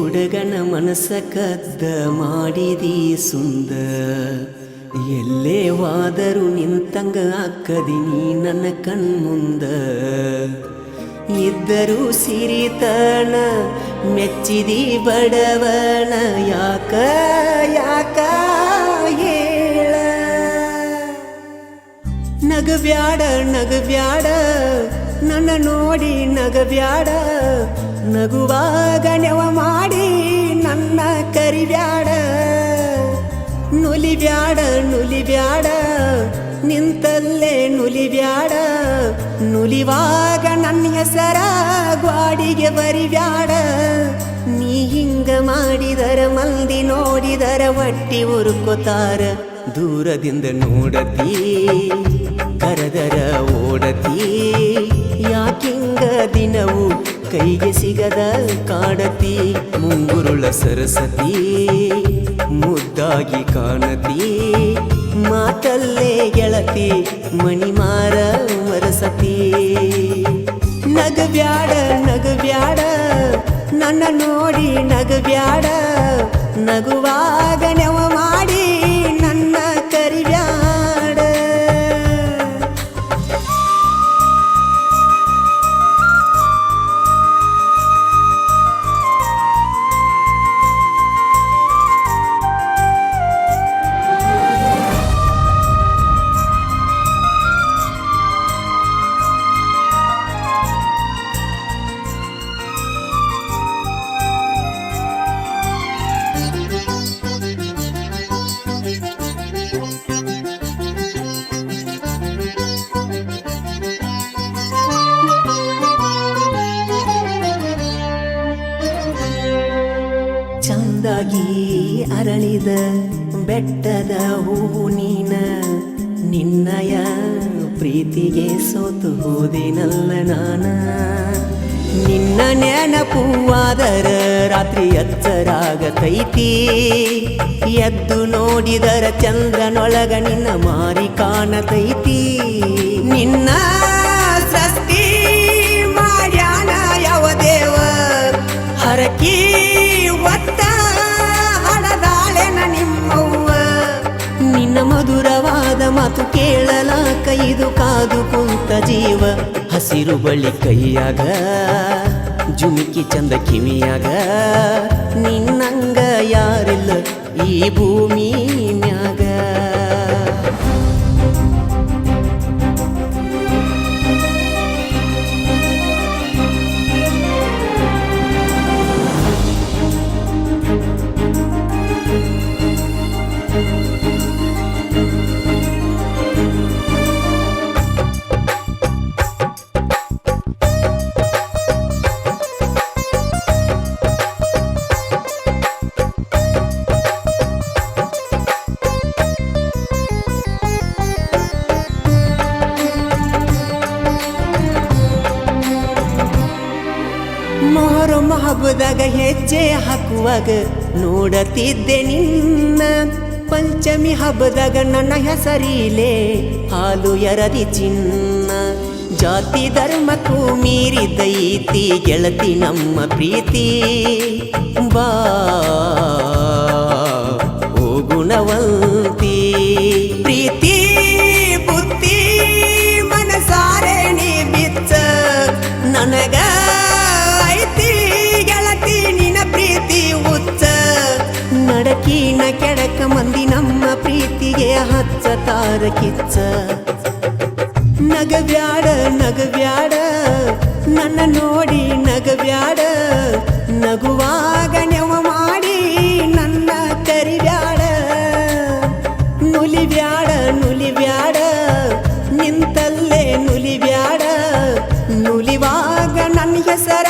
ಹುಡುಗನ ಮನಸ್ಸ ಕದ್ದ ಮಾಡಿದಿ ಸುಂದ ಎಲ್ಲೇ ವಾದರೂ ನಿಂತಂಗ ಅಕ್ಕದಿನಿ ನನ್ನ ಕಣ್ಮುಂದ ಇದ್ದರೂ ಸಿರಿತನ ಮೆಚ್ಚಿದಿ ಬಡವನ ಯಾಕ ಯಾಕ ಹೇಳ ನಗಬ್ಯಾಡ ನಗಬ್ಯಾಡ ನನ್ನ ನೋಡಿ ನಗಬ್ಯಾಡ ನಗುವಾಗ ನೆವ ಮಾಡಿ ನನ್ನ ಕರಿಬ್ಯಾಡ ನುಲಿಬ್ಯಾಡ ನುಲಿಬ್ಯಾಡ ನಿಂತಲ್ಲೇ ನುಲಿಬ್ಯಾಡ ನುಲಿವಾಗ ನನ್ನ ಹೆಸರ ಗ್ವಾಡಿಗೆ ಬರಿಬ್ಯಾಡ ನೀ ಹಿಂಗ ಮಾಡಿದರ ಮಂದಿ ನೋಡಿದರ ಒಟ್ಟಿ ಉರುಕೋತಾರ ದೂರದಿಂದ ನೋಡತಿ ಕರೆದರ ಓಡತಿ ಯಾಕಿಂಗ ದಿನವು ಕೈಗೆ ಸಿಗದ ಕಾಡತಿ ಮುಂಗುರುಳ ಸರಸತಿ ಮುದ್ದಾಗಿ ಕಾಣತಿ ಮಾತಲ್ಲೇ ಗೆಳತಿ ಮಣಿಮಾರ ಮರಸತಿ ನಗಬ್ಯಾಡ ನಗಬ್ಯಾಡ ನನ್ನ ನೋಡಿ ನಗಬ್ಯಾಡ ನಗುವಾಗ ನೆವ ಮಾಡಿ ನನ್ನ ಕರಿಬ್ಯಾಡ ಚಂದಾಗಿ ಅರಳಿದ ಬೆಟ್ಟದ ಹೂವು ನೀನ ನಿನ್ನಯ ಪ್ರೀತಿಗೆ ಸೋತು ಹೋದಿನಲ್ಲ ನಾನ ನಿನ್ನ ನೆನಪುವಾದರ ರಾತ್ರಿ ಎಚ್ಚರಾಗತೈತಿ ಎದ್ದು ನೋಡಿದರ ಚಂದ್ರನೊಳಗ ನಿನ್ನ ಮಾರಿ ಕಾಣತೈತಿ ನಿನ್ನ ಸೃಷ್ಟಿ ಮಾಡ್ಯಾನ ಯಾವ ದೇವ ಹರಕಿ ಒತ್ತ ಹಡದಾಳೆನ ನಿಮ್ಮವ್ವ ನಿನ್ನ ಮಧುರವಾದ ಮಾತು ಕೇಳಲಾಕ ಇದು ಕಾದು ಕುಂತ ಜೀವ ಹಸಿರು ಬಳ್ಳಿ ಕೈಯಾಗ ಜುಮಿಕಿ ಚಂದ ಕಿವಿಯಾಗ ನಿನ್ನಂಗ ಯಾರಿಲ್ಲ ಈ ಭೂಮಿ ಮ್ಯಾಗ ಮೊಹರಂ ಹಬ್ಬದಾಗ ಹೆಜ್ಜೆ ಹಾಕುವಾಗ ನೋಡತಿದ್ದೆ ನಿನ್ನ ಪಂಚಮಿ ಹಬ್ಬದಾಗ ನನ್ನ ಹೆಸರಿಲೆ ಹಾಲು ಎರದಿ ಚಿನ್ನ ಜಾತಿ ಧರ್ಮಕ್ಕೂ ಮೀರಿದೈತಿ ಗೆಳತಿ ನಮ್ಮ ಪ್ರೀತಿ ಬಾ ಓ ಗುಣವಂತಿ ಪ್ರೀತಿ ಬುದ್ಧಿ ಮನಸಾರೆ ನೀ ಬಿಚ್ಚ ನನಗ ನಡಕಿನ ಕೆಡಕ ಮಂದಿ ನಮ್ಮ ಪ್ರೀತಿಗೆ ಹಚ್ಚತಾರ ಕಿಚ್ಚ ನಗಬ್ಯಾಡ ನಗಬ್ಯಾಡ ನನ್ನ ನೋಡಿ ನಗಬ್ಯಾಡ ನಗುವಾಗ ನೆವ ಮಾಡಿ ನನ್ನ ಕರಿಬ್ಯಾಡ ನುಲಿಬ್ಯಾಡ ನುಲಿಬ್ಯಾಡ ನಿಂತಲ್ಲೇ ನುಲಿಬ್ಯಾಡ ನುಲಿವಾಗ ನನ್ನ ಹೆಸರ